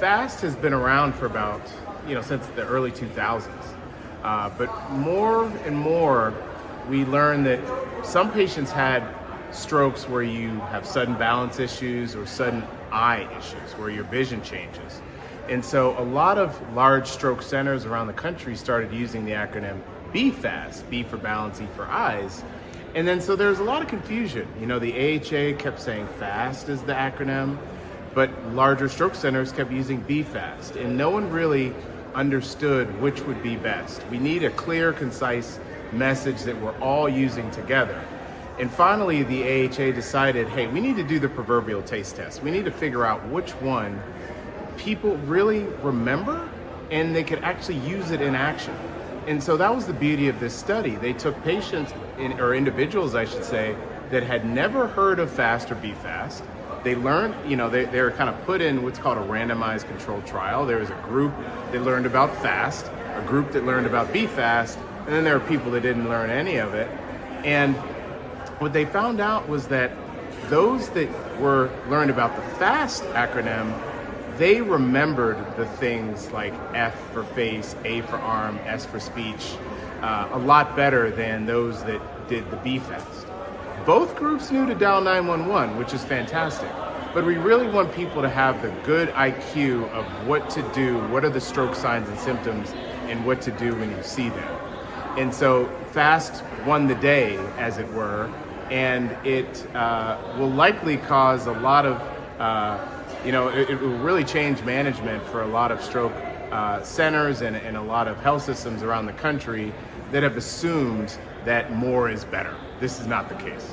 FAST has been around for about, since the early 2000s. But more and more, we learned that some patients had strokes where you have sudden balance issues or sudden eye issues where your vision changes. And so a lot of large stroke centers around the country started using the acronym BFAST, B for balance, E for eyes. And then so there's a lot of confusion. The AHA kept saying FAST is the acronym, but larger stroke centers kept using BFAST, and no one really understood which would be best. We need a clear, concise message that we're all using together. And finally, the AHA decided, hey, we need to do the proverbial taste test. We need to figure out which one people really remember and they could actually use it in action. And so that was the beauty of this study. They took patients, or individuals, I should say, that had never heard of FAST or BFAST. They learned, they were kind of put in what's called a randomized controlled trial. There was a group that learned about FAST, a group that learned about BFAST, and then there were people that didn't learn any of it. And what they found out was that those that learned about the FAST acronym, they remembered the things like F for face, A for arm, S for speech, a lot better than those that did the BFAST. Both groups knew to dial 911, which is fantastic, but we really want people to have the good IQ of what to do, what are the stroke signs and symptoms, and what to do when you see them. And so FAST won the day, as it were, and it will likely cause a lot of, it will really change management for a lot of stroke centers and a lot of health systems around the country that have assumed that more is better. This is not the case.